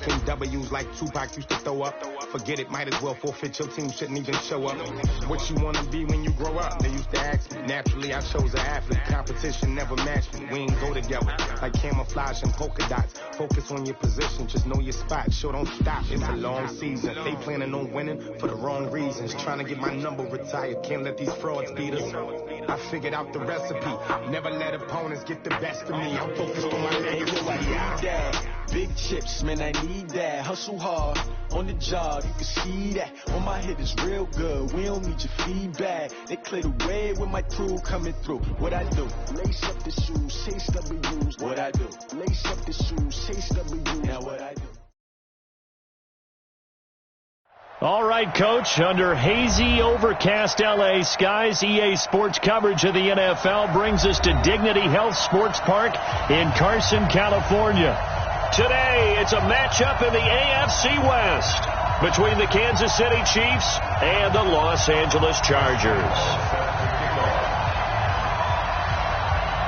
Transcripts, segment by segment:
between W's like Tupac used to throw up. Forget it, might as well forfeit, your team shouldn't even show up. What you wanna be when you grow up? They used to ask me. Naturally, I chose an athlete. Competition never matched me. We ain't go together like camouflage and polka dots. Focus on your position, just know your spot. Sure, don't stop, it's a long season. They planning on winning for the wrong reasons. Trying to get my number retired, can't let these frauds beat us. I figured out the recipe. Never let opponents get the best of me. I'm focused on my legacy. I need that. Big chips, man, I need that. Hustle hard on the job, you can see that. On my head is real good. We don't need your feedback. They clear the way with my crew coming through. What I do? Lace up the shoes, chase W's. What I do? Lace up the shoes, chase W's. Now what I do? All right, Coach, under hazy, overcast L.A. skies, EA Sports coverage of the NFL brings us to Dignity Health Sports Park in Carson, California. Today, it's a matchup in the AFC West between the Kansas City Chiefs and the Los Angeles Chargers.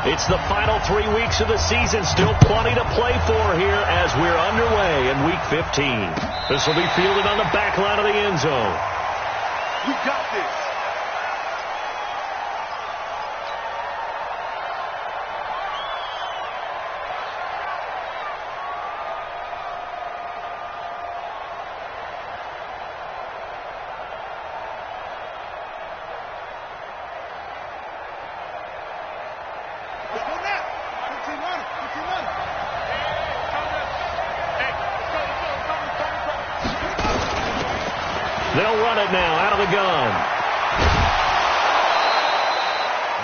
It's the final 3 weeks of the season. Still plenty to play for here as we're underway in Week 15. This will be fielded on the back line of the end zone. We got this. They'll run it now out of the gun.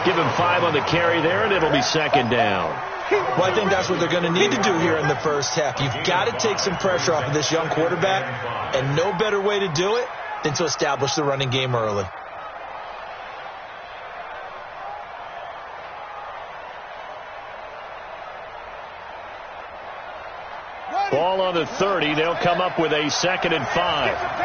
Give him 5 on the carry there, and it'll be second down. Well, I think that's what they're going to need to do here in the first half. You've got to take some pressure off of this young quarterback, and no better way to do it than to establish the running game early. Ball on the 30. They'll come up with a 2nd and 5.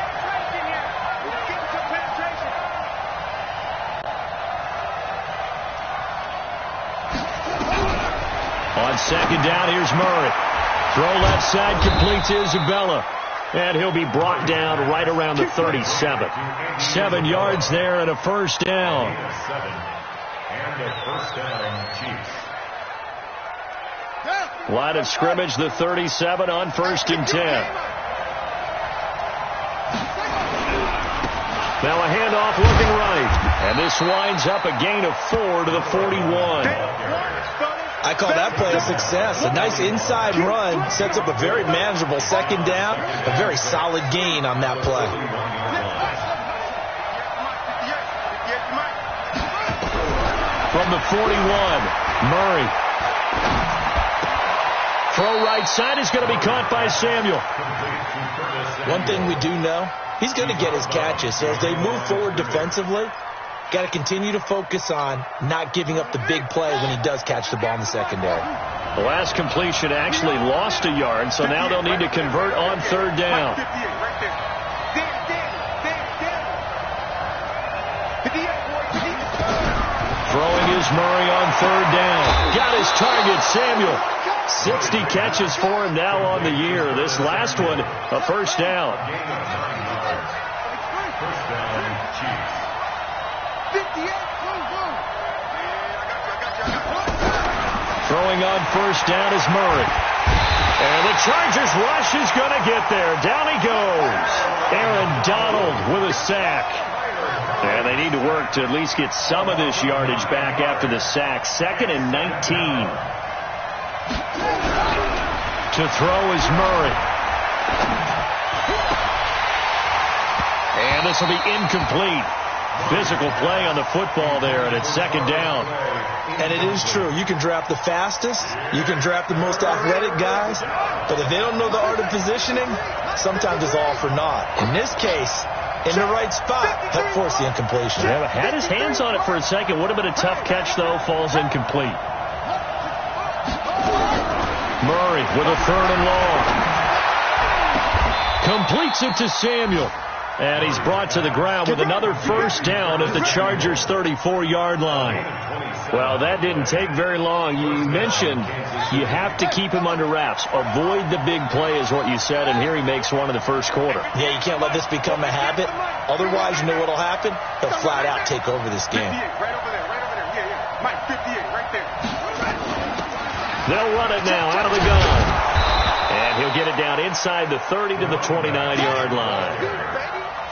On second down, here's Murray. Throw left side, complete to Isabella. And he'll be brought down right around the 37. 7 yards there and a first down. And a first down, Chiefs. Line of scrimmage, the 37 on 1st and 10. Now a handoff looking right. And this winds up a gain of 4 to the 41. I call that play a success. A nice inside run sets up a very manageable second down. A very solid gain on that play. From the 41, Murray. Throw right side is going to be caught by Samuel. One thing we do know, he's going to get his catches. So as they move forward defensively, got to continue to focus on not giving up the big play when he does catch the ball in the secondary. The last completion actually lost a yard, so now they'll need to convert on 3rd down. Throwing is Murray on 3rd down. Got his target, Samuel. 60 catches for him now on the year. This last one, a first down. First down, Chiefs. Throwing on 1st down is Murray. And the Chargers rush is going to get there. Down he goes. Aaron Donald with a sack. And they need to work to at least get some of this yardage back after the sack. 2nd and 19. To throw is Murray. And this will be incomplete. Physical play on the football there, and it's 2nd down. And it is true. You can draft the fastest. You can draft the most athletic guys. But if they don't know the art of positioning, sometimes it's all for naught. In this case, in the right spot, that forced the incompletion. Yeah, had his hands on it for a second. Would have been a tough catch, though. Falls incomplete. Murray with a 3rd and long. Completes it to Samuel. And he's brought to the ground with another first down at the Chargers' 34-yard line. Well, that didn't take very long. You mentioned you have to keep him under wraps. Avoid the big play is what you said, and here he makes one in the first quarter. Yeah, you can't let this become a habit. Otherwise, you know what will happen? He'll flat out take over this game. 58, right over there. Yeah. Mike, 58, right there. They'll run it now out of the gun. And he'll get it down inside the 30 to the 29-yard line.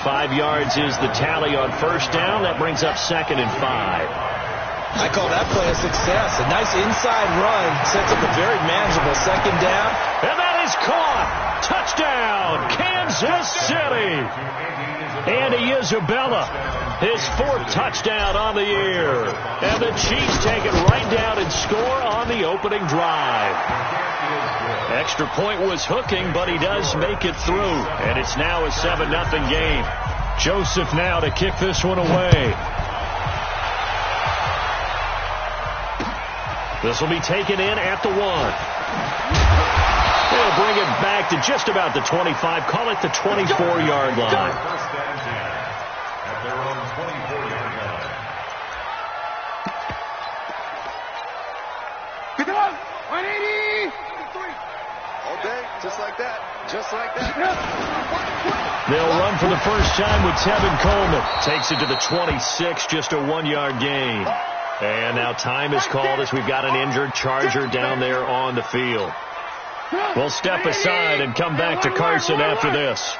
5 yards is the tally on first down. That brings up 2nd and 5. I call that play a success. A nice inside run sets up a very manageable second down. And that is caught. Touchdown, Kansas City. Andy Isabella, his 4th touchdown on the year. And the Chiefs take it right down and score on the opening drive. Extra point was hooking, but he does make it through. And it's now a 7-0 game. Joseph now to kick this one away. This will be taken in at the 1. They'll bring it back to just about the 25. Call it the 24-yard line. First and 10 at their own 24-yard line. Pick it up. 180. All day, just like that. Just like that. They'll run for the first time with Tevin Coleman. Takes it to the 26, just a 1-yard gain. And now time is called as we've got an injured Charger down there on the field. We'll step aside and come back to Carson after this.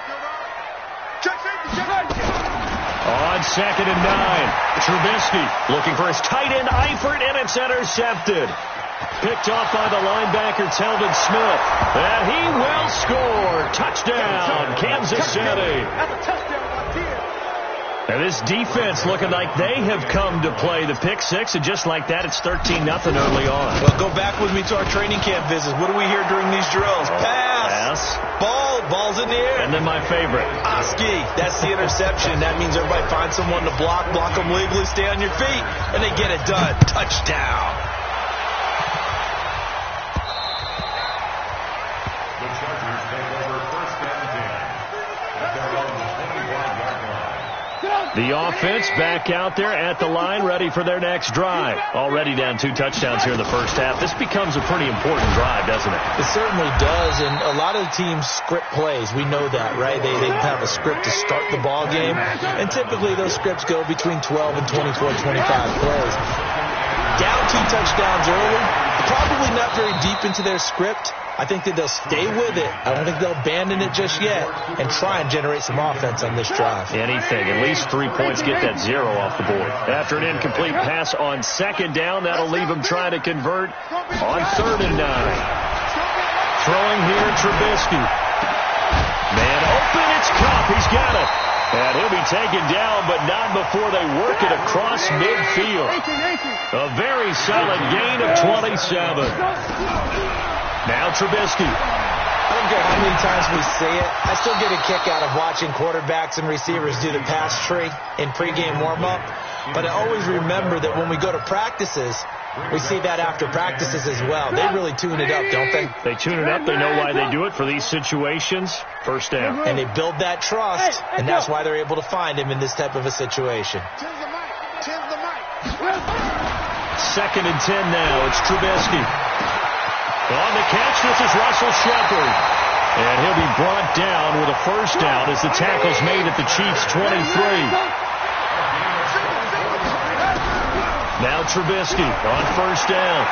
On 2nd and 9, Trubisky looking for his tight end Eifert, and it's intercepted. Picked off by the linebacker Telvin Smith. And he will score. Touchdown, Kansas City. Now this defense looking like they have come to play the pick 6, and just like that, it's 13-0 early on. Well, go back with me to our training camp visits. What do we hear during these drills? Pass. Ball's in the air. And then my favorite. Oski. That's the interception. That means everybody finds someone to block them legally, stay on your feet, and they get it done. Touchdown. The Chargers take over first and 10 at their own 25-yard line. The offense back out there at the line, ready for their next drive. Already down 2 touchdowns here in the first half. This becomes a pretty important drive, doesn't it? It certainly does, and a lot of the teams script plays. We know that, right? They have a script to start the ball game, and typically those scripts go between 12 and 24, 25 plays. Down 2 touchdowns early, probably not very deep into their script. I think that they'll stay with it. I don't think they'll abandon it just yet and try and generate some offense on this drive. Anything. At least 3 points, get that 0 off the board. After an incomplete pass on 2nd down, that'll leave them trying to convert on 3rd and 9. Throwing here, Trubisky. Man open, it's Kupp. He's got it. And he'll be taken down, but not before they work it across midfield. A very solid gain of 27. Now Trubisky. I don't care how many times we see it. I still get a kick out of watching quarterbacks and receivers do the pass tree in pregame warm-up. But I always remember that when we go to practices, we see that after practices as well. They really tune it up, don't they? They tune it up. They know why they do it for these situations. First down. And they build that trust, and that's why they're able to find him in this type of a situation. 2nd and 10 now. It's Trubisky. On the catch, this is Russell Shepard. And he'll be brought down with a first down as the tackle's made at the Chiefs' 23. Now Trubisky on first down.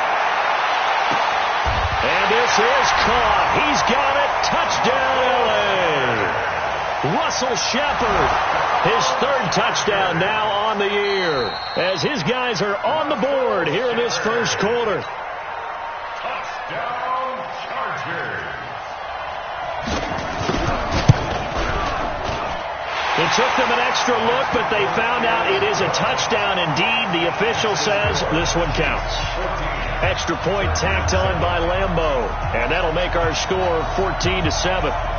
And this is caught. He's got it. Touchdown, L.A. Russell Shepard, his 3rd touchdown now on the year, as his guys are on the board here in this first quarter. Touchdown, Chargers. It took them an extra look, but they found out it is a touchdown indeed. The official says this one counts. Extra point tacked on by Lambeau, and that'll make our score 14-7.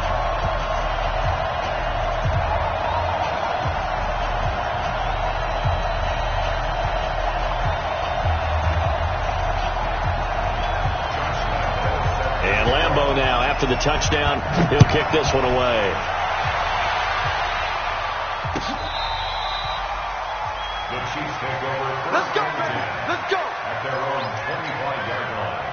Now, after the touchdown, he'll kick this one away. Chiefs take over first down and 10. Let's go. At their own 25-yard line.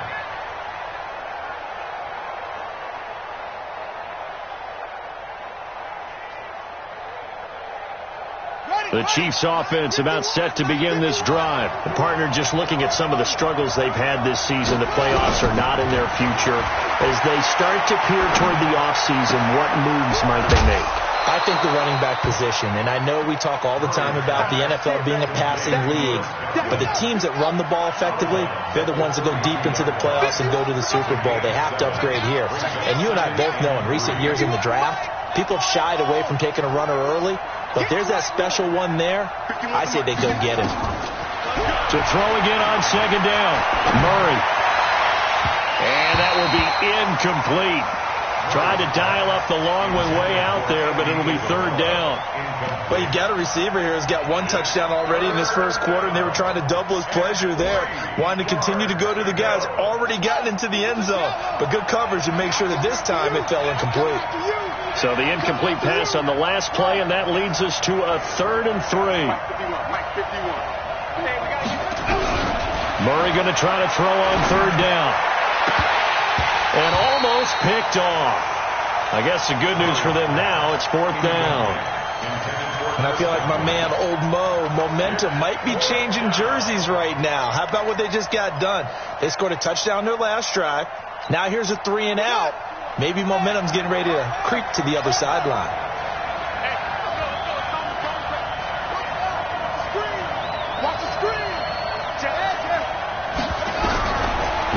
The Chiefs offense about set to begin this drive. The partner just looking at some of the struggles they've had this season. The playoffs are not in their future. As they start to peer toward the offseason, what moves might they make? I think the running back position, and I know we talk all the time about the NFL being a passing league, but the teams that run the ball effectively, they're the ones that go deep into the playoffs and go to the Super Bowl. They have to upgrade here. And you and I both know in recent years in the draft, people have shied away from taking a runner early, but there's that special one there. I say they go get him. To throw again on second down, Murray. And that will be incomplete. Tried to dial up the long one way out there, but it'll be third down. Well, you got a receiver here who's got one touchdown already in his first quarter, and they were trying to double his pleasure there, wanting to continue to go to the guys already gotten into the end zone. But good coverage to make sure that this time it fell incomplete. So the incomplete pass on the last play, and that leads us to a 3rd and 3. Murray going to try to throw on third down. And almost picked off. I guess the good news for them now, it's 4th down. And I feel like my man, Old Mo, momentum might be changing jerseys right now. How about what they just got done? They scored a touchdown their last drive. Now here's a 3 and out. Maybe momentum's getting ready to creep to the other sideline.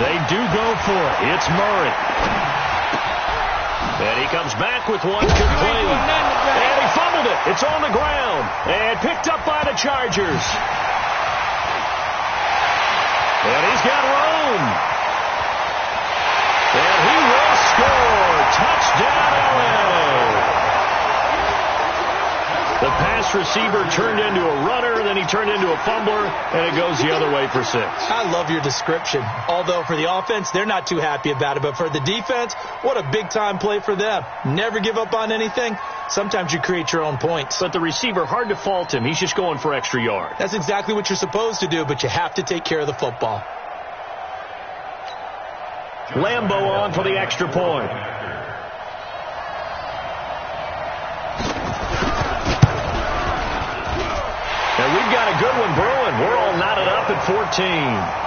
They do go for it. It's Murray. And he comes back with one complete. And he fumbled it. It's on the ground. And picked up by the Chargers. And he's got room. And he will score. Touchdown, LA. The pass receiver turned into a runner, then he turned into a fumbler, and it goes the other way for 6. I love your description. Although for the offense, they're not too happy about it. But for the defense, what a big-time play for them. Never give up on anything. Sometimes you create your own points. But the receiver, hard to fault him. He's just going for extra yards. That's exactly what you're supposed to do, but you have to take care of the football. Lambeau on for the extra point. And we've got a good one brewing. We're all knotted up at 14.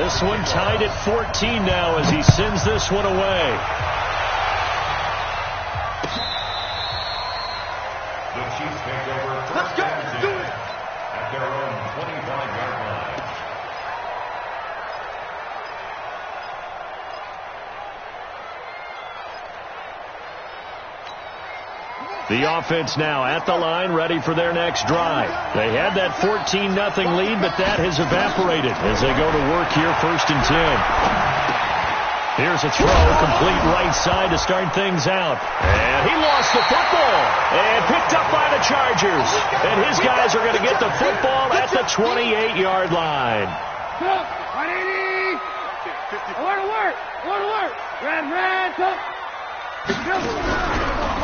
This one tied at 14 now as he sends this one away. The Chiefs take over first down and 10 at their own 25-yard line. The offense now at the line, ready for their next drive. They had that 14-0 lead, but that has evaporated as they go to work here, 1st and 10. Here's a throw, complete right side to start things out. And he lost the football and picked up by the Chargers. And his guys are going to get the football at the 28-yard line. 180. Work. Red.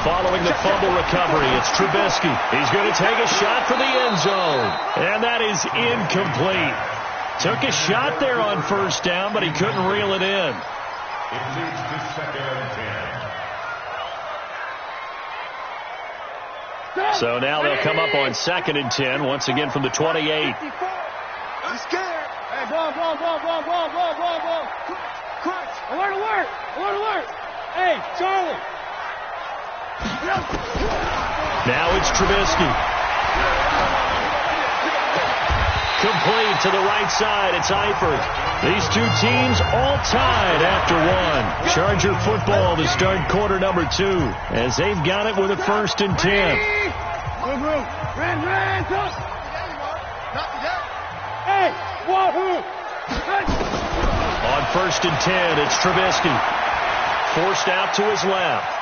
Following the fumble recovery, it's Trubisky. He's going to take a shot for the end zone. And that is incomplete. Took a shot there on 1st down, but he couldn't reel it in. It leads to 2nd and 10. So now they'll come up on 2nd and 10, once again from the 28. He's scared. Hey, ball. Alert. Hey, Charlie. Now it's Trubisky. Complete to the right side. It's Eifert. These two teams all tied after one. Charger football to start quarter number 2 as they've got it with a 1st and 10. Hey, wahoo! On 1st and 10, it's Trubisky. Forced out to his left.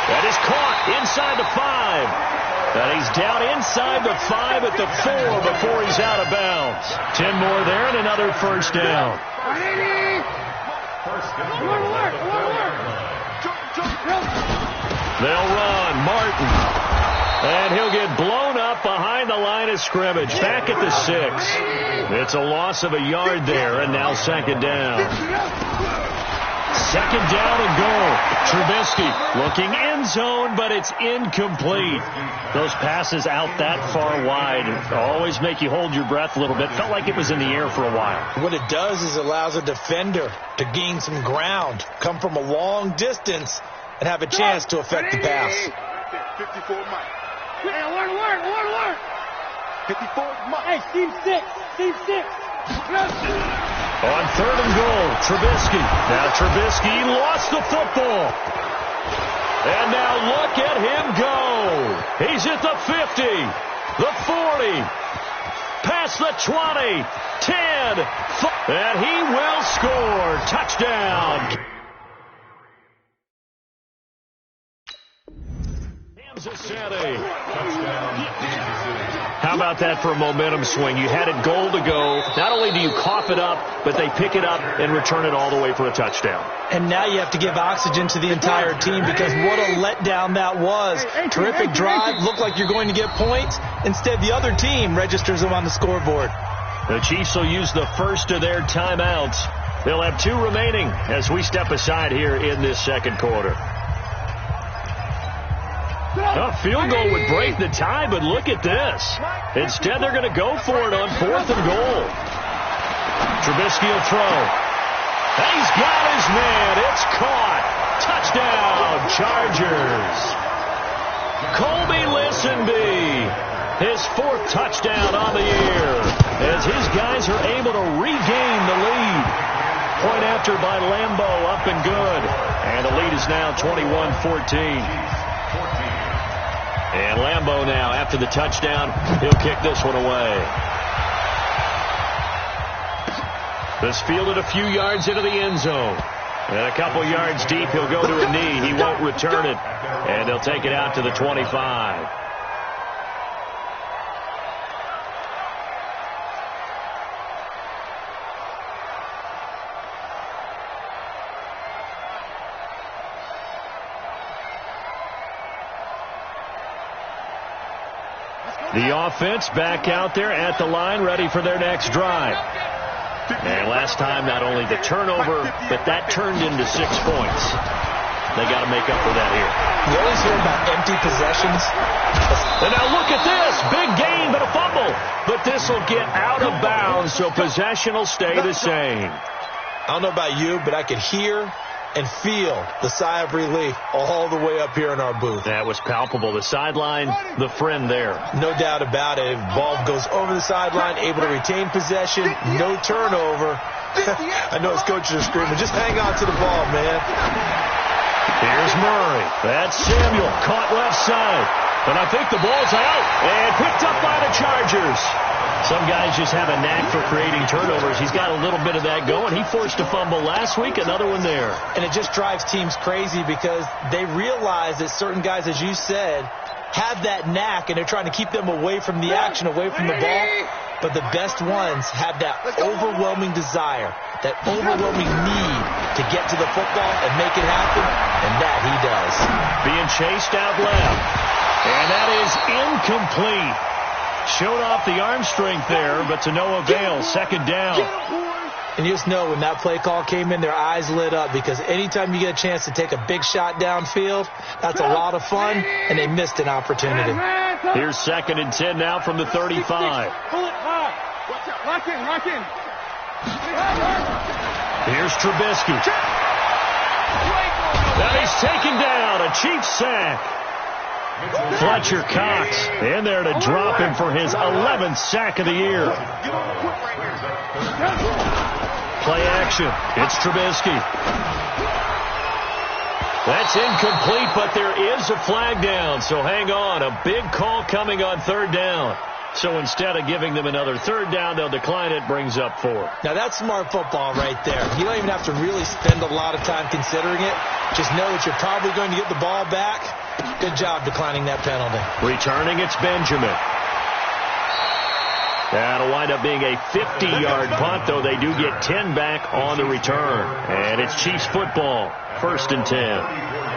That is caught inside the 5. And he's down inside the 5 at the 4 before he's out of bounds. 10 more there and another first down. They'll run. Martin. And he'll get blown up behind the line of scrimmage. Back at the 6. It's a loss of a yard there, and now second down. Second down and goal. Trubisky looking end zone, but it's incomplete. Those passes out that far wide always make you hold your breath a little bit. Felt like it was in the air for a while. What it does is allows a defender to gain some ground, come from a long distance, and have a chance to affect the pass. 54 Mike. Hey, alert. 54 Mike. Hey, Steve 6. On third and goal, Trubisky. Now Trubisky lost the football. And now look at him go. He's at the 50, the 40, past the 20, 10, and he will score. Touchdown. How about that for a momentum swing? You had it goal to go. Not only do you cough it up, but they pick it up and return it all the way for a touchdown. And now you have to give oxygen to the entire team because what a letdown that was. Terrific drive. Looked like you're going to get points. Instead, the other team registers them on the scoreboard. The Chiefs will use the first of their timeouts. They'll have 2 remaining as we step aside here in this second quarter. A field goal would break the tie, but look at this. Instead, they're going to go for it on 4th and goal. Trubisky will throw. And he's got his man. It's caught. Touchdown, Chargers. Colby Listenby, his 4th touchdown on the year, as his guys are able to regain the lead. Point after by Lambo, up and good. And the lead is now 21-14. And Lambo now, after the touchdown, he'll kick this one away. This fielded a few yards into the end zone. And a couple yards deep, he'll go to a knee. He won't return it. And they'll take it out to the 25. The offense back out there at the line, ready for their next drive. And last time, not only the turnover, but that turned into 6 points. They got to make up for that here. You always hear about empty possessions. And now look at this. Big gain, but a fumble. But this will get out of bounds, so possession will stay the same. I don't know about you, but I could hear and feel the sigh of relief all the way up here in our booth. That was palpable. The sideline, the friend there. No doubt about it. Ball goes over the sideline, able to retain possession, no turnover. I know his coaches are screaming, just hang on to the ball, man. Here's Murray. That's Samuel, caught left side. And I think the ball's out and picked up by the Chargers. Some guys just have a knack for creating turnovers. He's got a little bit of that going. He forced a fumble last week, another one there. And it just drives teams crazy because they realize that certain guys, as you said, have that knack, and they're trying to keep them away from the action, away from the ball. But the best ones have that overwhelming desire, that overwhelming need to get to the football and make it happen, and that he does. Being chased out left, and that is incomplete. Showed off the arm strength there, but to no avail. Second down. And you just know when that play call came in, their eyes lit up because anytime you get a chance to take a big shot downfield, that's a lot of fun, and they missed an opportunity. Here's 2nd and 10 now from the 35. Pull it high. Lock in. Here's Trubisky. Now he's taken down. A Chiefs sack. Fletcher Cox in there to drop him for his 11th sack of the year. Play action. It's Trubisky. That's incomplete, but there is a flag down, so hang on. A big call coming on 3rd down. So instead of giving them another third down, they'll decline it, brings up 4. Now, that's smart football right there. You don't even have to really spend a lot of time considering it. Just know that you're probably going to get the ball back. Good job declining that penalty. Returning, it's Benjamin. That'll wind up being a 50-yard punt, though they do get 10 back on the return. And it's Chiefs football, 1st and 10.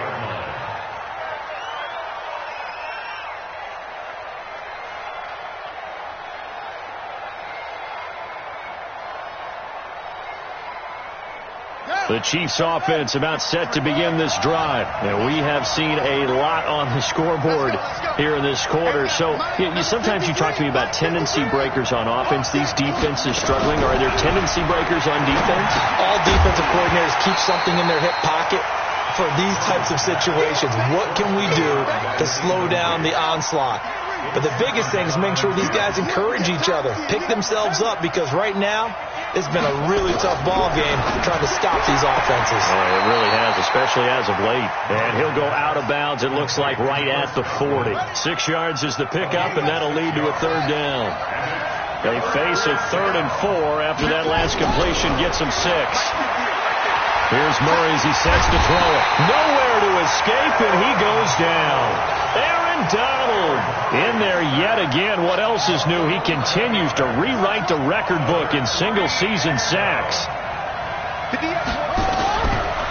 The Chiefs offense about set to begin this drive. And we have seen a lot on the scoreboard here in this quarter. So sometimes you talk to me about tendency breakers on offense. These defenses struggling. Are there tendency breakers on defense? All defensive coordinators keep something in their hip pocket for these types of situations. What can we do to slow down the onslaught? But the biggest thing is making sure these guys encourage each other, pick themselves up, because right now it's been a really tough ball game trying to stop these offenses. It really has, especially as of late. And he'll go out of bounds, it looks like, right at the 40. 6 yards is the pickup, and that'll lead to a third down. They face a 3rd and 4 after that last completion gets them 6. Here's Murray as he sets to throw it. Nowhere to escape, and he goes down. Aaron Donald in there yet again. What else is new? He continues to rewrite the record book in single-season sacks.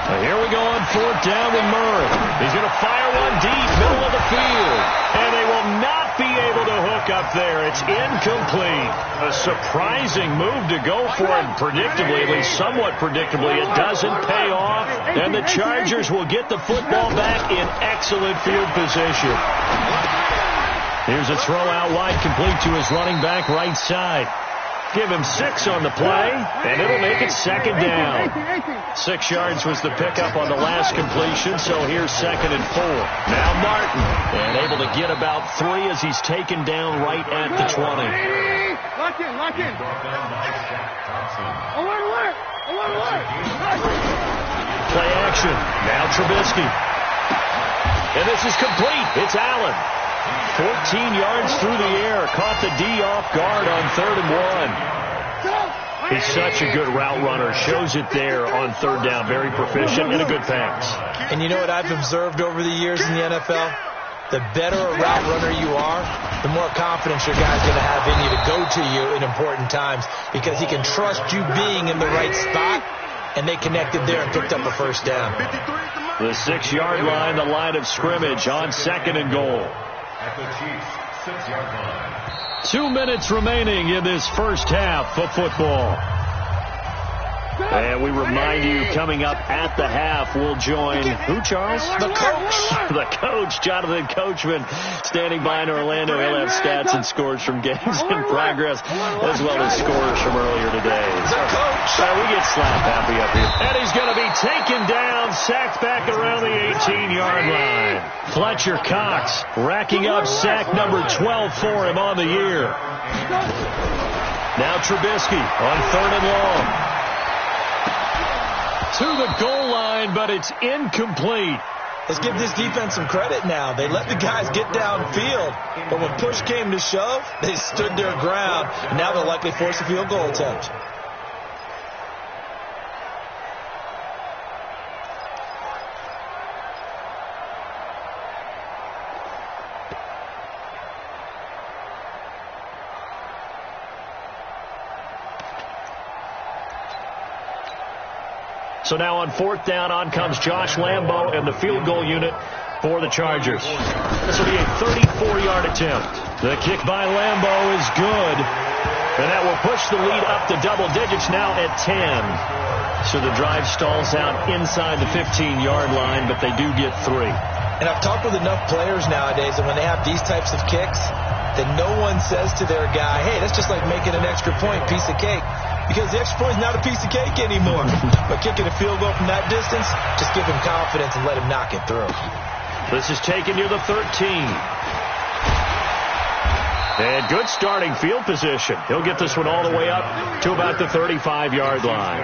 Now here we go on 4th down with Murray. He's going to fire one deep, middle of the field. And they will not be able to hook up there. It's incomplete. A surprising move to go for it, predictably, at least somewhat predictably. It doesn't pay off, and the Chargers will get the football back in excellent field position. Here's a throw out wide, complete to his running back right side. Give him 6 on the play, and it'll make it 2nd down. 6 yards was the pickup on the last completion, so here's 2nd and 4. Now Martin, and able to get about 3 as he's taken down right at the 20. Lock in, lock in. Alert. Play action. Now Trubisky. And this is complete. It's Allen. 14 yards through the air. Caught the D off guard on 3rd and 1. He's such a good route runner. Shows it there on 3rd down. Very proficient and a good pass. And you know what I've observed over the years in the NFL? The better a route runner you are, the more confidence your guy's going to have in you to go to you in important times, because he can trust you being in the right spot, and they connected there and picked up a 1st down. The 6-yard line, the line of scrimmage on 2nd and goal. At the Chiefs' 6-yard line. 2 minutes remaining in this first half of football. And we remind you, coming up at the half, we'll join who, Charles? The coach. The coach, Jonathan Coachman, standing by in Orlando. He'll have stats and scores from games in progress, as well as scores from earlier today. The coach. We get slap happy up here. And he's going to be taken down, sacked back around the 18-yard line. Fletcher Cox racking up sack number 12 for him on the year. Now Trubisky on 3rd and long. To the goal line, but it's incomplete. Let's give this defense some credit now. They let the guys get downfield, but when push came to shove, they stood their ground, and now they'll likely force a field goal attempt. So now on 4th down, on comes Josh Lambo and the field goal unit for the Chargers. This will be a 34-yard attempt. The kick by Lambo is good. And that will push the lead up to double digits now at 10. So the drive stalls out inside the 15-yard line, but they do get 3. And I've talked with enough players nowadays that when they have these types of kicks, that no one says to their guy, hey, that's just like making an extra point, piece of cake. Because the extra point is not a piece of cake anymore. But kicking a field goal from that distance, just give him confidence and let him knock it through. This is taken near the 13. And good starting field position. He'll get this one all the way up to about the 35-yard line.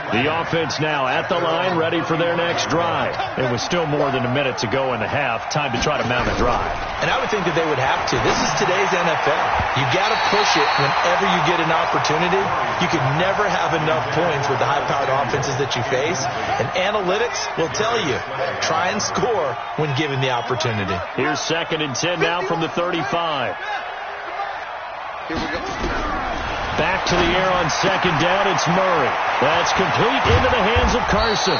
The offense now at the line, ready for their next drive. It was still more than a minute to go in the half. Time to try to mount a drive. And I would think that they would have to. This is today's NFL. You got to push it whenever you get an opportunity. You can never have enough points with the high-powered offenses that you face. And analytics will tell you, try and score when given the opportunity. Here's 2nd and 10 now from the 35. Here we go. Back to the air on 2nd down. It's Murray. That's complete into the hands of Carson.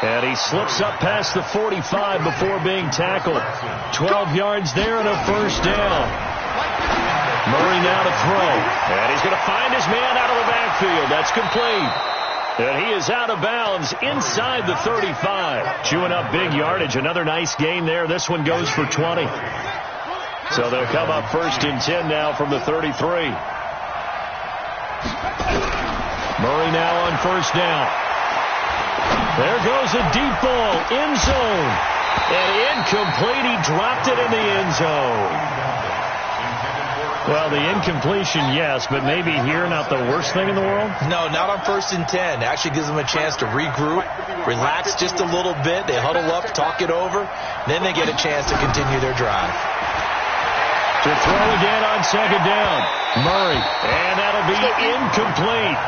And he slips up past the 45 before being tackled. 12 yards there and a first down. Murray now to throw. And he's going to find his man out of the backfield. That's complete. And he is out of bounds inside the 35. Chewing up big yardage. Another nice gain there. This one goes for 20. So they'll come up 1st and 10 now from the 33. Murray now on 1st down. There goes a deep ball, end zone. And incomplete, he dropped it in the end zone. Well, the incompletion, yes, but maybe here not the worst thing in the world? No, not on 1st and 10. It actually gives them a chance to regroup, relax just a little bit. They huddle up, talk it over. Then they get a chance to continue their drive. To throw again on 2nd down. Murray, and that'll be incomplete.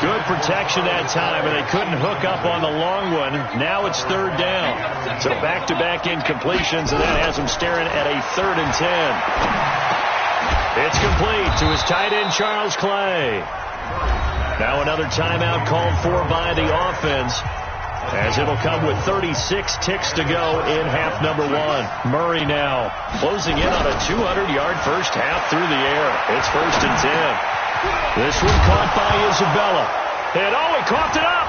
Good protection that time, and they couldn't hook up on the long one. Now it's 3rd down. So back-to-back incompletions, and that has them staring at a 3rd and 10. It's complete to his tight end, Charles Clay. Now another timeout called for by the offense, as it'll come with 36 ticks to go in half number 1. Murray now closing in on a 200-yard first half through the air. It's 1st and 10. This one caught by Isabella. And he coughed it up.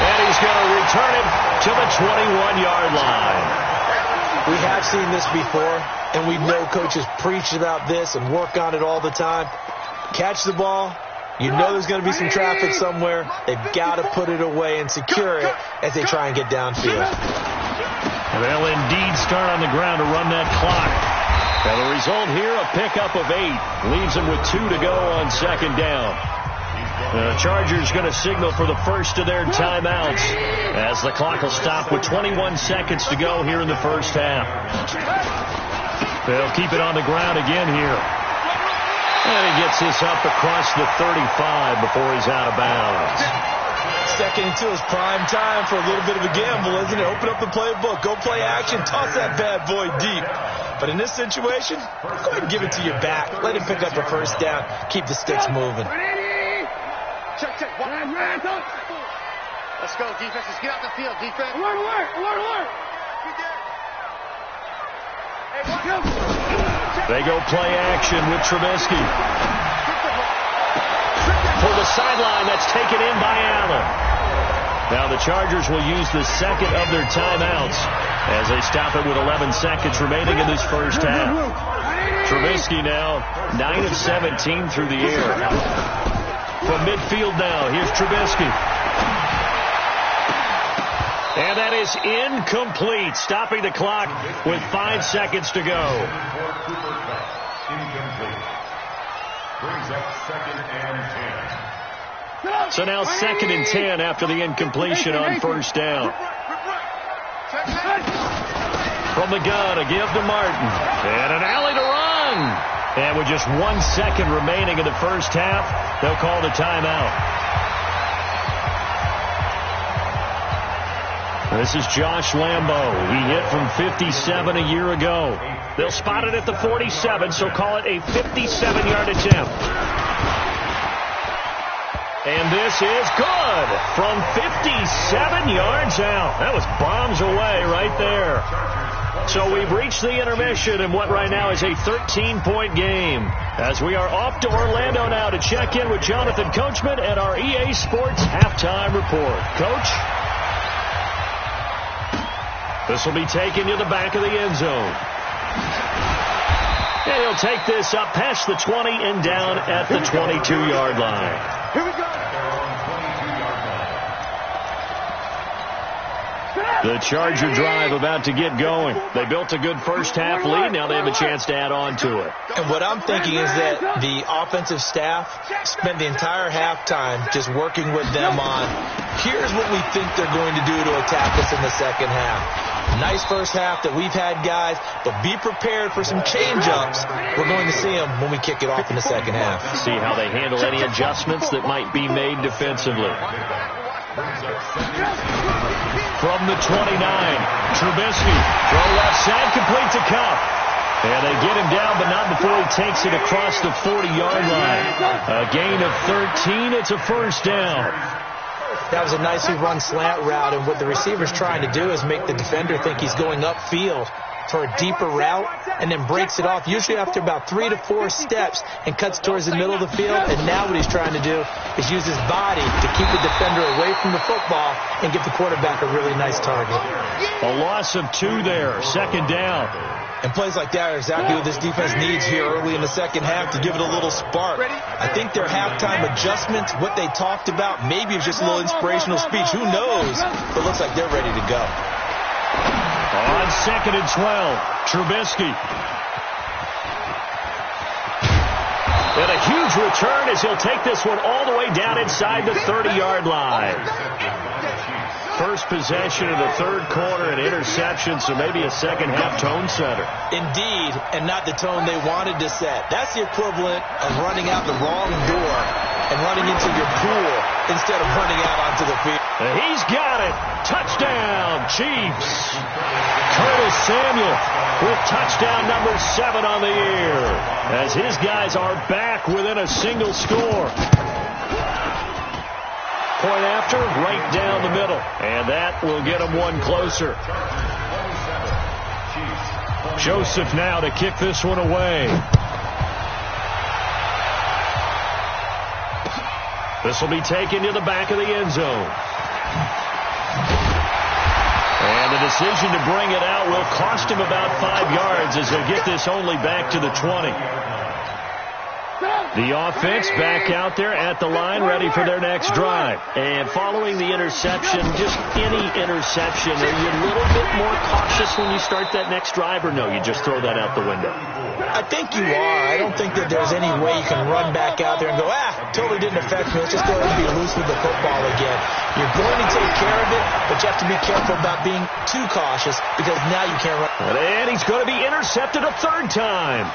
And he's going to return it to the 21-yard line. We have seen this before, and we know coaches preach about this and work on it all the time. Catch the ball. You know there's going to be some traffic somewhere. They've got to put it away and secure it as they try and get downfield. They'll indeed start on the ground to run that clock. Now the result here, a pickup of 8. Leaves them with 2 to go on 2nd down. The Chargers going to signal for the first of their timeouts, as the clock will stop with 21 seconds to go here in the first half. They'll keep it on the ground again here. And he gets this up across the 35 before he's out of bounds. 2nd and 2 is prime time for a little bit of a gamble, isn't it? Open up the playbook. Go play action. Toss that bad boy deep. But in this situation, go ahead and give it to your back. Let him pick up the first down. Keep the sticks moving. Check. Let's go, defense. Let's get out the field, defense. Alert. They go play action with Trubisky. For the sideline, that's taken in by Allen. Now the Chargers will use the 2nd of their timeouts as they stop it with 11 seconds remaining in this first half. Trubisky now 9 of 17 through the air. From midfield now, here's Trubisky. And that is incomplete, stopping the clock with 5 seconds to go. Brings up 2nd and 10. So now 2nd and 10 after the incompletion on 1st down. From the gun, a give to Martin. And an alley to run. And with just 1 second remaining in the first half, they'll call the timeout. This is Josh Lambo. He hit from 57 a year ago. They'll spot it at the 47, so call it a 57-yard attempt. And this is good from 57 yards out. That was bombs away right there. So we've reached the intermission in what right now is a 13-point game, as we are off to Orlando now to check in with Jonathan Coachman and our EA Sports Halftime Report. Coach? This will be taken to the back of the end zone. And he'll take this up past the 20 and down at the 22-yard line. Here we go. The Charger drive about to get going. They built a good first-half lead. Now they have a chance to add on to it. And what I'm thinking is that the offensive staff spent the entire halftime just working with them on, here's what we think they're going to do to attack us in the second half. Nice first half that we've had, guys, but be prepared for some change-ups. We're going to see them when we kick it off in the second half. See how they handle any adjustments that might be made defensively. From the 29, Trubisky, throw left side, complete to Cup. And they get him down, but not before he takes it across the 40-yard line. A gain of 13. It's a first down. That was a nicely run slant route, and what the receiver's trying to do is make the defender think he's going upfield for a deeper route, and then breaks it off, usually after about 3 to 4 steps, and cuts towards the middle of the field. And now what he's trying to do is use his body to keep the defender away from the football and give the quarterback a really nice target. A loss of 2 there, second down. And plays like that are exactly what this defense needs here early in the second half to give it a little spark. I think their halftime adjustments, what they talked about, maybe it's just a little inspirational speech. Who knows? But it looks like they're ready to go. On 2nd and 12, Trubisky. And a huge return as he'll take this one all the way down inside the 30-yard line. First possession of the third quarter, an interception, so maybe a second-half tone setter. Indeed, and not the tone they wanted to set. That's the equivalent of running out the wrong door and running into your pool instead of running out onto the field. He's got it. Touchdown, Chiefs. Curtis Samuel with touchdown number 7 on the year, as his guys are back within a single score. Point after, right down the middle. And that will get them one closer. Joseph now to kick this one away. This will be taken to the back of the end zone. And the decision to bring it out will cost him about 5 yards as they get this only back to the 20. The offense back out there at the line, ready for their next drive. And following the interception, just any interception, are you a little bit more cautious when you start that next drive, or no, you just throw that out the window? I think you are. I don't think that there's any way you can run back out there and go, totally didn't affect me. Let's just go ahead and be loose with the football again. You're going to take care of it, but you have to be careful about being too cautious because now you can't run. And he's going to be intercepted a third time.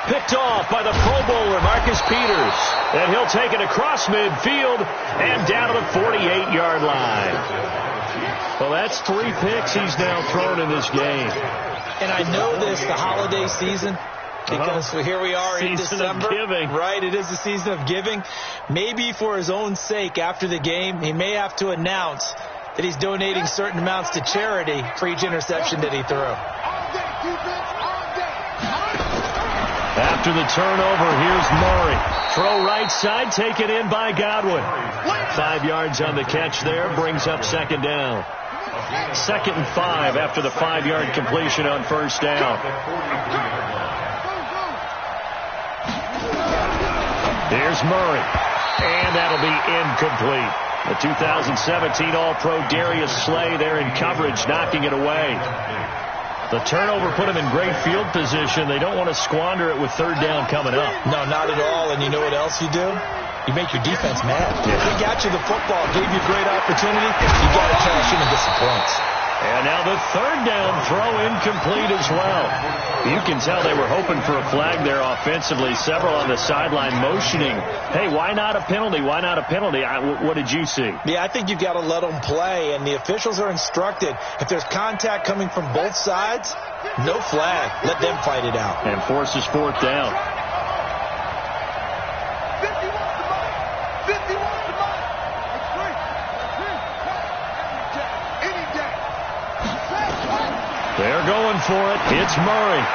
Picked off by the Pro Bowler, Marcus Peters. And he'll take it across midfield and down to the 48-yard line. Well, that's 3 picks he's now thrown in this game. And I know this, the holiday season, because here we are in December. Season of giving. Right, it is the season of giving. Maybe for his own sake after the game, he may have to announce that he's donating certain amounts to charity for each interception that he threw. After the turnover, here's Murray. Throw right side, taken in by Godwin. 5 yards on the catch there, brings up second down. 2nd and 5 after the 5-yard completion on first down. Here's Murray. And that'll be incomplete. The 2017 All-Pro Darius Slay there in coverage, knocking it away. The turnover put him in great field position. They don't want to squander it with third down coming up. No, not at all. And you know what else you do? You make your defense mad. Yeah. They got you the football, gave you a great opportunity. You got to cash in and get some points. And now the third down throw incomplete as well. You can tell they were hoping for a flag there offensively. Several on the sideline motioning, hey, why not a penalty? Why not a penalty? What did you see? Yeah, I think you've got to let them play. And the officials are instructed, if there's contact coming from both sides, no flag. Let them fight it out. And forces fourth down. They're going for it. It's Murray.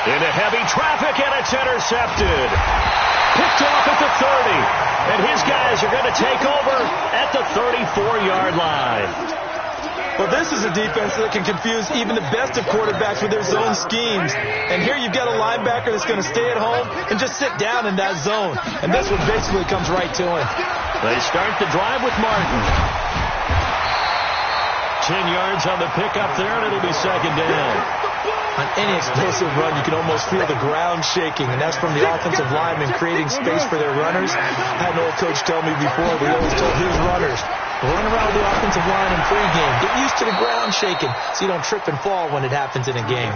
Into heavy traffic, and it's intercepted. Picked off at the 30. And his guys are going to take over at the 34-yard line. Well, this is a defense that can confuse even the best of quarterbacks with their zone schemes. And here you've got a linebacker that's going to stay at home and just sit down in that zone. And this one basically comes right to him. They start the drive with Martin. 10 yards on the pickup there, and it'll be second down. On any explosive run, you can almost feel the ground shaking, and that's from the offensive linemen creating space for their runners. I had an old coach tell me before, we always told his runners, run around the offensive line in pregame. Get used to the ground shaking so you don't trip and fall when it happens in a game.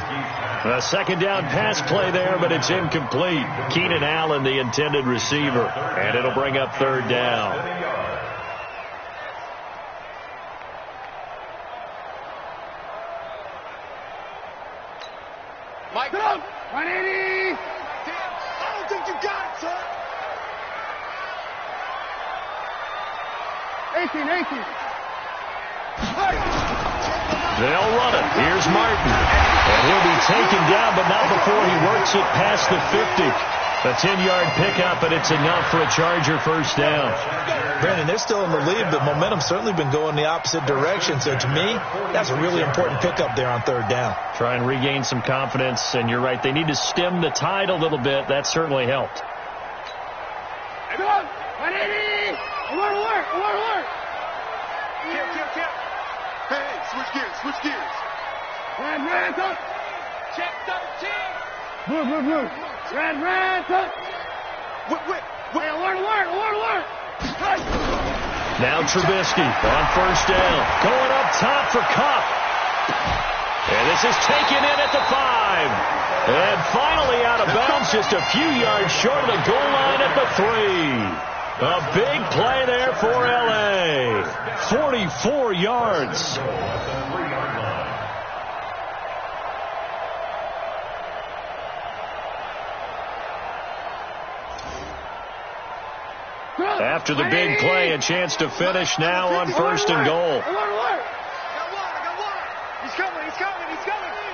A second down pass play there, but it's incomplete. Keenan Allen, the intended receiver, and it'll bring up third down. Mike, get up! 180! I don't think you got it, son. 18. They'll run it. Here's Martin. And he'll be taken down, but not before he works it past the 50. A 10-yard pickup, and it's enough for a Charger first down. Brandon, they're still in the lead, but momentum's certainly been going the opposite direction. So to me, that's a really important pickup there on third down. Try and regain some confidence, and you're right. They need to stem the tide a little bit. That certainly helped. Hey, go on! 180! Alert! Kill. Hey, switch gears. Red, up! Check 13. Blue. Red, up! Wait. Hey, alert! Hey! Now Trubisky on first down. Going up top for Kupp. And this is taken in at the 5. And finally out of bounds, just a few yards short of the goal line at the 3. A big play there for L.A. 44 yards. After the big play, a chance to finish now on first and goal. Alert! I got one. He's coming.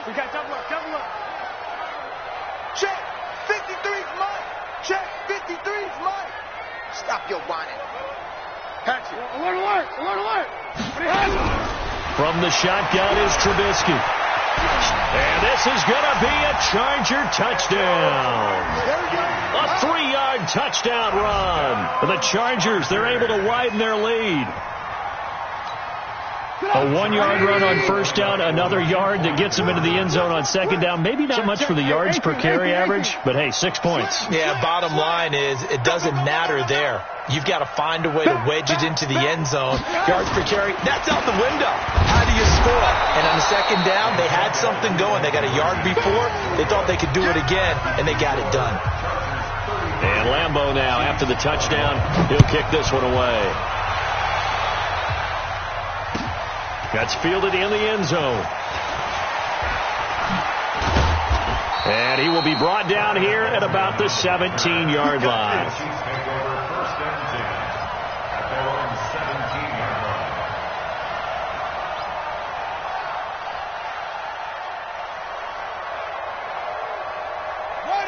We got double up. Check. 53's mine. Check. 53's mine. Stop your whining. Catch it. Alert! What do you have? From the shotgun is Trubisky. And this is going to be a Charger touchdown. There we go. A 3-yard touchdown run. The Chargers, they're able to widen their lead. A 1-yard run on first down, another yard that gets them into the end zone on second down. Maybe not much for the yards per carry average, but hey, 6 points. Yeah, bottom line is it doesn't matter there. You've got to find a way to wedge it into the end zone. Yards per carry, that's out the window. How do you score? And on the second down, they had something going. They got a yard before. They thought they could do it again, and they got it done. And Lambeau now, after the touchdown, he'll kick this one away. That's fielded in the end zone. And he will be brought down here at about the 17-yard line.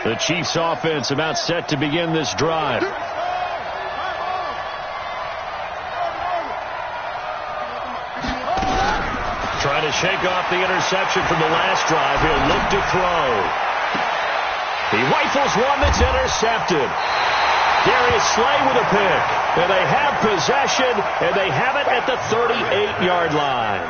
The Chiefs offense about set to begin this drive. Trying to shake off the interception from the last drive. He'll look to throw. He rifles one that's intercepted. Darius Slay with a pick. And they have possession, and they have it at the 38-yard line.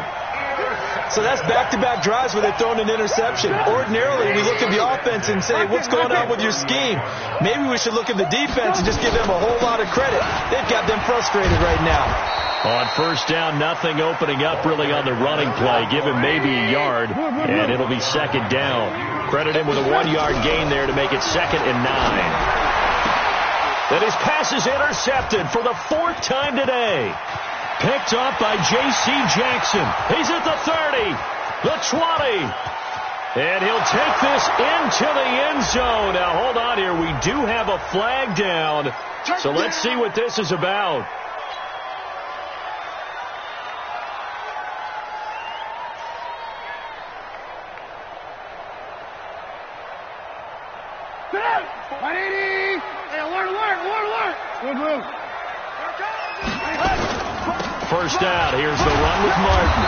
So that's back-to-back drives where they're throwing an interception. Ordinarily, we look at the offense and say, what's going on with your scheme? Maybe we should look at the defense and just give them a whole lot of credit. They've got them frustrated right now. On first down, nothing opening up really on the running play. Give him maybe a yard, and it'll be second down. Credit him with a 1-yard gain there to make it 2nd and 9. And his pass is intercepted for the 4th time today. Picked up by J.C. Jackson. He's at the 30, the 20. And he'll take this into the end zone. Now, hold on here. We do have a flag down. So let's see what this is about. First down. Here's the run with Martin.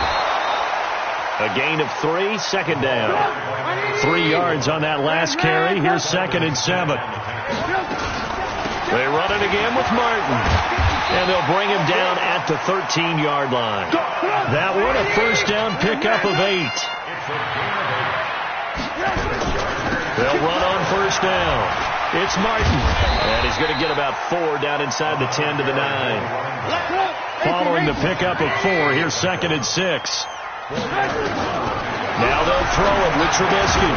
A gain of 3, second down. 3 yards on that last carry. Here's 2nd and 7. They run it again with Martin. And they'll bring him down at the 13-yard line. That one, a first down pickup of 8. They'll run on first down. It's Martin. And he's going to get about 4 down inside the 10 to the 9. Following the pickup of 4, here's 2nd and 6. Now they'll throw it with Trubisky.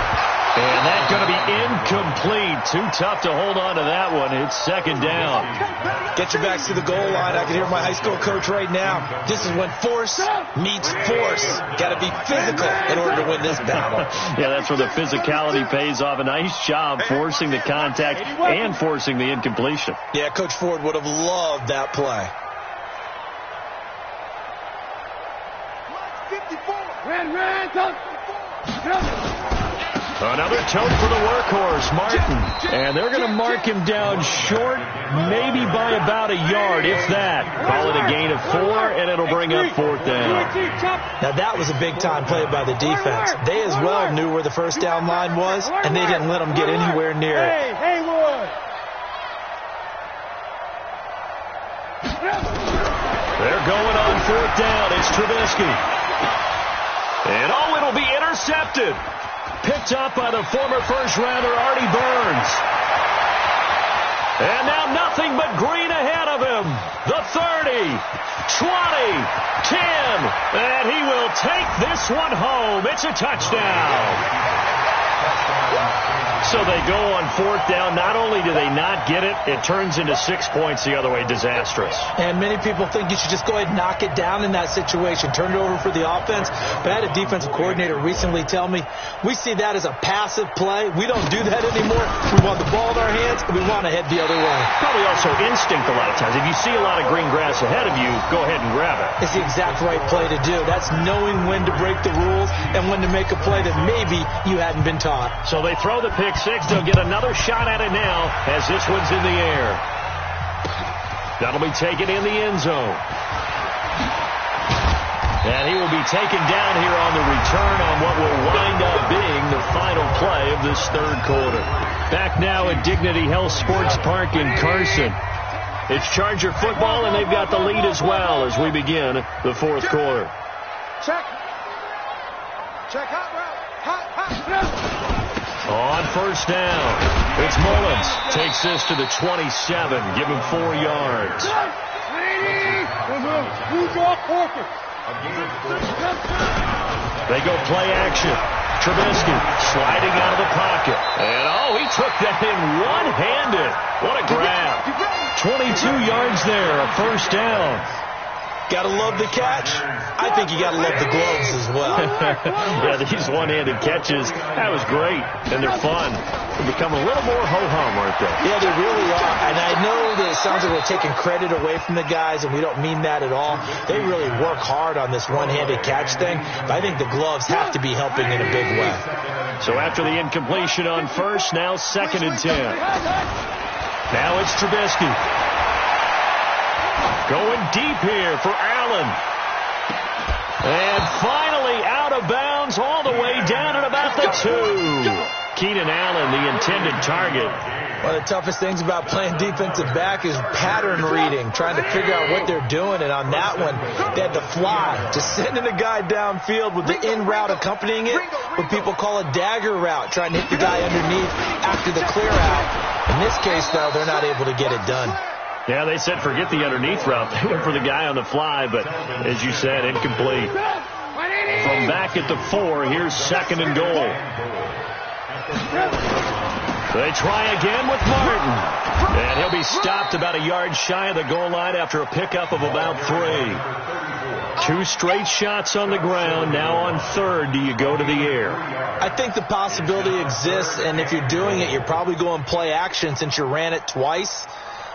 And that's going to be incomplete. Too tough to hold on to that one. It's 2nd down. Get your backs to the goal line. I can hear my high school coach right now. This is when force meets force. Got to be physical in order to win this battle. Yeah, that's where the physicality pays off. A nice job forcing the contact and forcing the incompletion. Yeah, Coach Ford would have loved that play. Another tote for the workhorse, Martin. And they're going to mark him down short, maybe by about a yard, if that. Call it a gain of 4, and it'll bring up 4th down. Now, that was a big-time play by the defense. They as well knew where the first down line was, and they didn't let them get anywhere near it. They're going on 4th down. It's Trubisky. And, it'll be intercepted. Picked up by the former first-rounder, Artie Burns. And now nothing but green ahead of him. The 30, 20, 10. And he will take this one home. It's a touchdown. So they go on 4th down. Not only do they not get it, it turns into 6 points the other way. Disastrous. And many people think you should just go ahead and knock it down in that situation. Turn it over for the offense. But I had a defensive coordinator recently tell me, we see that as a passive play. We don't do that anymore. We want the ball in our hands, and we want to head the other way. Probably also instinct a lot of times. If you see a lot of green grass ahead of you, go ahead and grab it. It's the exact right play to do. That's knowing when to break the rules and when to make a play that maybe you hadn't been taught. So they throw the pick 6. They'll get another shot at it now as this one's in the air. That'll be taken in the end zone. And he will be taken down here on the return on what will wind up being the final play of this 3rd quarter. Back now at Dignity Health Sports Park in Carson. It's Charger football, and they've got the lead as well as we begin the 4th quarter. Check. Hot route. Hot. On first down, it's Mullins. Takes this to the 27. Give him 4 yards. They go play action. Trubisky sliding out of the pocket. And, he took that in one-handed. What a grab. 22 yards there, a first down. Gotta love the catch. I think you gotta love the gloves as well. Yeah, these one-handed catches, that was great, and they're fun. They become a little more ho-hum, aren't they? Yeah, they really are. And I know that it sounds like we're taking credit away from the guys, and we don't mean that at all. They really work hard on this one-handed catch thing, but I think the gloves have to be helping in a big way. So after the incompletion on first, now 2nd and 10. Now it's Trubisky. Going deep here for Allen. And finally out of bounds all the way down at about the 2. Keenan Allen, the intended target. One of the toughest things about playing defensive back is pattern reading, trying to figure out what they're doing. And on that one, they had the fly, just sending a guy downfield with the in route accompanying it, what people call a dagger route, trying to hit the guy underneath after the clear out. In this case, though, they're not able to get it done. Yeah, they said forget the underneath route. They went for the guy on the fly, but as you said, incomplete. From back at the 4, here's 2nd and goal. They try again with Martin. And he'll be stopped about a yard shy of the goal line after a pickup of about 3. 2 straight shots on the ground. Now on 3rd, do you go to the air? I think the possibility exists, and if you're doing it, you're probably going play action since you ran it twice.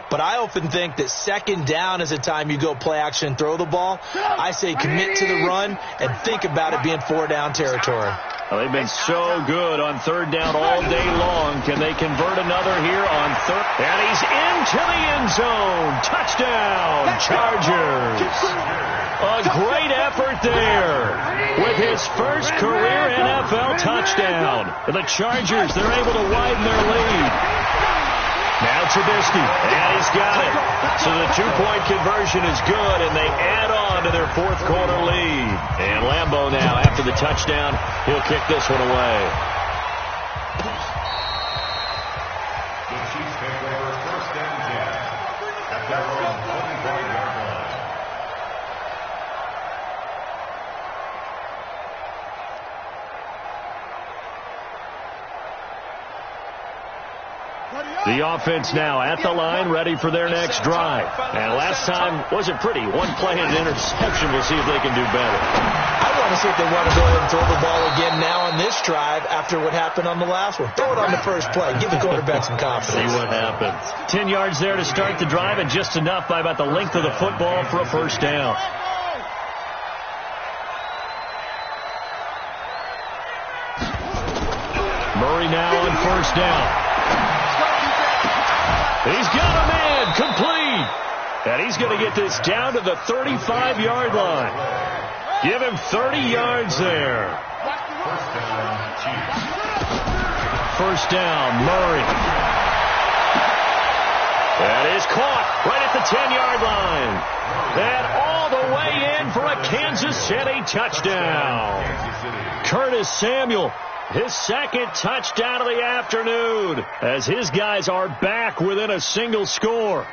But I often think that 2nd down is the time you go play action and throw the ball. I say commit to the run and think about it being 4-down territory. Well, they've been so good on 3rd down all day long. Can they convert another here on 3rd? And he's into the end zone. Touchdown, Chargers. A great effort there with his first career NFL touchdown. The Chargers, they're able to widen their lead. Now Trubisky, and he's got it. So the two-point conversion is good, and they add on to their fourth-quarter lead. And Lambeau now, after the touchdown, he'll kick this one away. The Chiefs take over first and 10 at their own 25-yard line. The offense now at the line, ready for their next drive. And last time wasn't pretty. One play and an interception. We'll see if they can do better. I want to see if they want to go ahead and throw the ball again now on this drive after what happened on the last one. Throw it on the first play. Give the quarterback some confidence. See what happens. 10 yards there to start the drive, and just enough by about the length of the football for a first down. Murray now on first down. He's got a man complete. And he's going to get this down to the 35-yard line. Give him 30 yards there. First down, Murray. That is caught right at the 10-yard line. And all the way in for a Kansas City touchdown. Curtis Samuel. His second touchdown of the afternoon as his guys are back within a single score.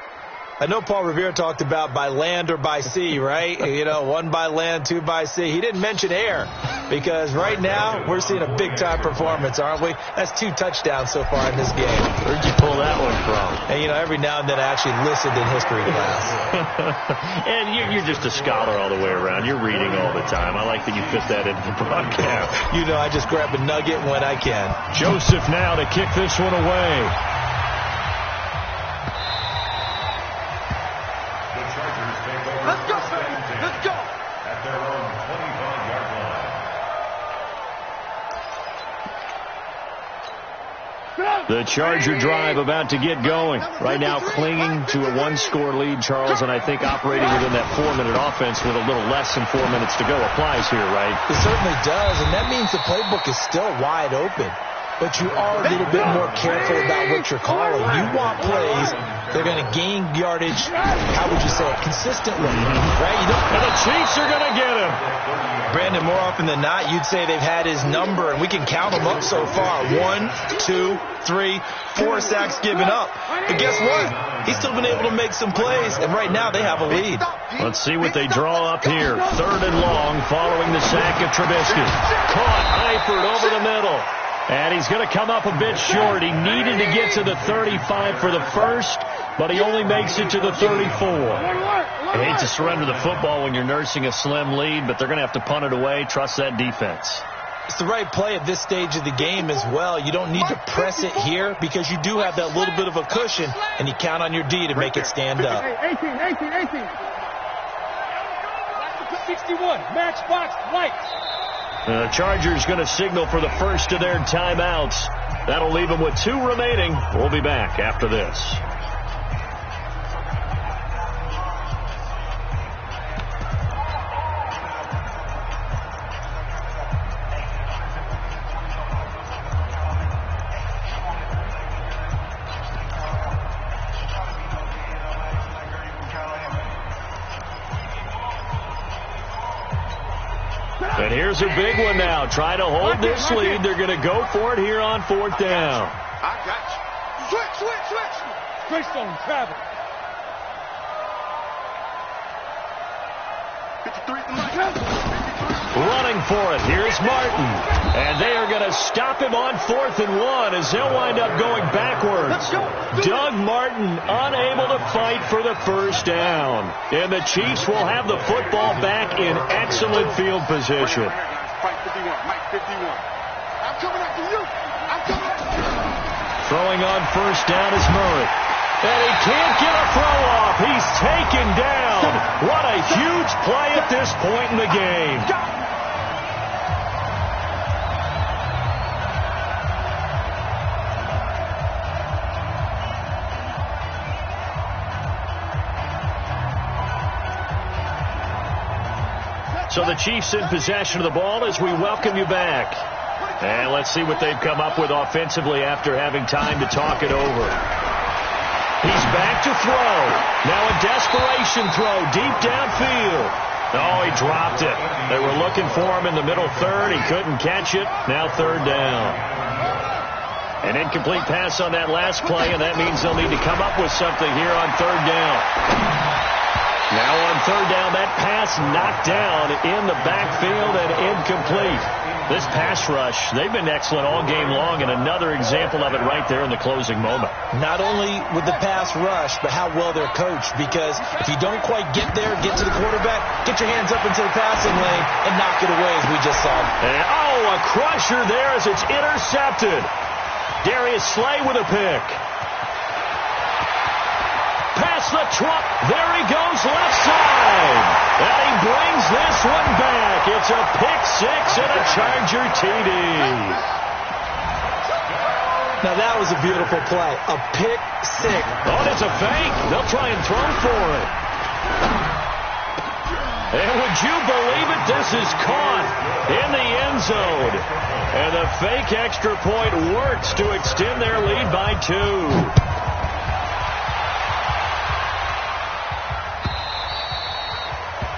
I know Paul Revere talked about by land or by sea, right? You know, one by land, two by sea. He didn't mention air because right now we're seeing a big-time performance, aren't we? That's 2 touchdowns so far in this game. Where'd you pull that one from? And, you know, every now and then I actually listened in history class. And you're just a scholar all the way around. You're reading all the time. I like that you fit that into the broadcast. You know, I just grab a nugget when I can. Joseph now to kick this one away. Let's go, let's go. At their own 25-yard line. The Charger drive about to get going. Right now clinging to a 1-score lead, Charles, and I think operating within that 4-minute offense with a little less than 4 minutes to go applies here, right? It certainly does, and that means the playbook is still wide open. But you are a little bit more careful about what you're calling. You want plays that are going to gain yardage, how would you say it, consistently, right? And the Chiefs are going to get him. Brandon, more often than not, you'd say they've had his number, and we can count them up so far. 1, 2, 3, 4 sacks given up. But guess what? He's still been able to make some plays, and right now they have a lead. Let's see what they draw up here. 3rd and long following the sack of Trubisky. Caught Eifert over the middle. And he's going to come up a bit short. He needed to get to the 35 for the first, but he only makes it to the 34. I hate to surrender the football when you're nursing a slim lead, but they're going to have to punt it away. Trust that defense. It's the right play at this stage of the game as well. You don't need to press it here because you do have that little bit of a cushion, and you count on your D to make it stand up. 18. 61, match box, white. The Chargers going to signal for the first of their timeouts. That'll leave them with 2 remaining. We'll be back after this. And here's a big one now. Trying to hold this lead. They're going to go for it here on 4th down. I got you. Switch. Greystone, travel. 53 to my Running for it. Here's Martin. And they are going to stop him on 4th and 1 as they'll wind up going backwards. Doug Martin unable to fight for the first down. And the Chiefs will have the football back in excellent field position. Mike 51. I'm coming after you. Throwing on first down is Murray. And he can't get a throw off. He's taken down. What a huge play at this point in the game. So the Chiefs in possession of the ball as we welcome you back. And let's see what they've come up with offensively after having time to talk it over. He's back to throw. Now a desperation throw deep downfield. Oh, he dropped it. They were looking for him in the middle third. He couldn't catch it. Now third down. An incomplete pass on that last play, and that means they'll need to come up with something here on third down. Now on third down, that pass knocked down in the backfield and incomplete. This pass rush, they've been excellent all game long, and another example of it right there in the closing moment. Not only with the pass rush, but how well they're coached, because if you don't quite get there, get to the quarterback, get your hands up into the passing lane and knock it away, as we just saw. And, a crusher there as it's intercepted. Darius Slay with a pick. Past the Trump. There he goes left side. And he brings this one back. It's a pick six and a Charger TD. Now that was a beautiful play. A pick six. Oh, it's a fake. They'll try and throw for it. And would you believe it? This is caught in the end zone. And the fake extra point works to extend their lead by 2.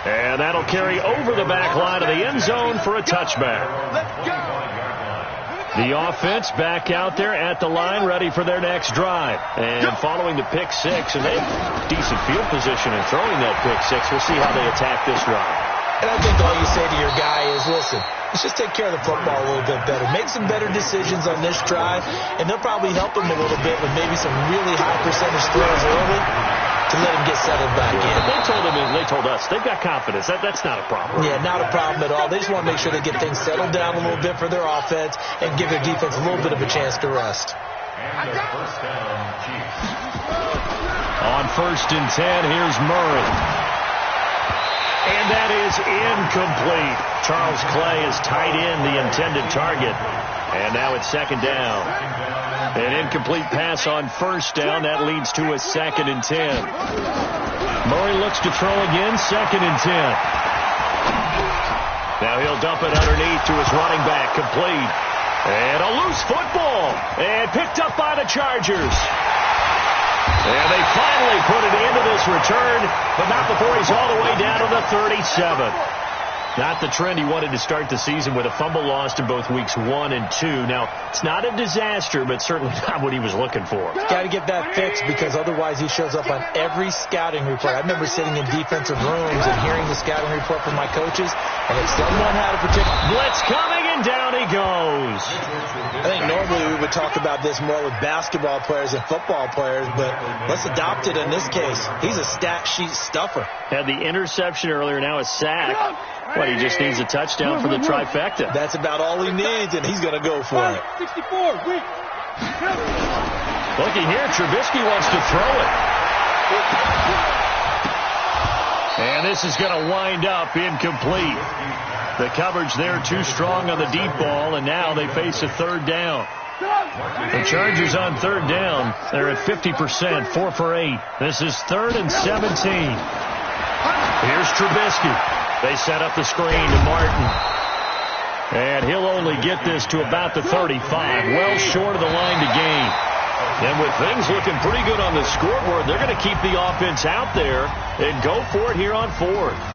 And that'll carry over the back line of the end zone for a touchback. The offense back out there at the line, ready for their next drive. And following the pick six, and they have decent field position in throwing that pick six. We'll see how they attack this drive. And I think all you say to your guy is, listen, let's just take care of the football a little bit better. Make some better decisions on this drive, and they'll probably help him a little bit with maybe some really high percentage throws early to let him get settled back in. They told us they've got confidence. That's not a problem. Yeah, not a problem at all. They just want to make sure they get things settled down a little bit for their offense and give their defense a little bit of a chance to rest. On 1st and 10, here's Murray. And that is incomplete. Charles Clay has tied in the intended target. And now it's 2nd down. An incomplete pass on 1st down. That leads to a 2nd and 10. Murray looks to throw again. 2nd and 10. Now he'll dump it underneath to his running back. Complete. And a loose football. And picked up by the Chargers. And they finally put it into this return, but not before he's all the way down to the 37. Not the trend he wanted to start the season with a fumble lost in both weeks 1 and 2. Now, it's not a disaster, but certainly not what he was looking for. Got to get that fixed because otherwise he shows up on every scouting report. I remember sitting in defensive rooms and hearing the scouting report from my coaches, and if someone had a particular blitz coming, and down he goes. I think normally we would talk about this more with basketball players and football players, but let's adopt it in this case. He's a stat sheet stuffer. Had the interception earlier, now a sack. What, he just needs a touchdown for the trifecta. That's about all he needs, and he's going to go for it. 64, weak. Looky here, Trubisky wants to throw it. And this is going to wind up incomplete. The coverage there too strong on the deep ball, and now they face a 3rd down. The Chargers on 3rd down. They're at 50%, 4 for 8. This is 3rd and 17. Here's Trubisky. They set up the screen to Martin. And he'll only get this to about the 35, well short of the line to gain. And with things looking pretty good on the scoreboard, they're going to keep the offense out there and go for it here on 4th.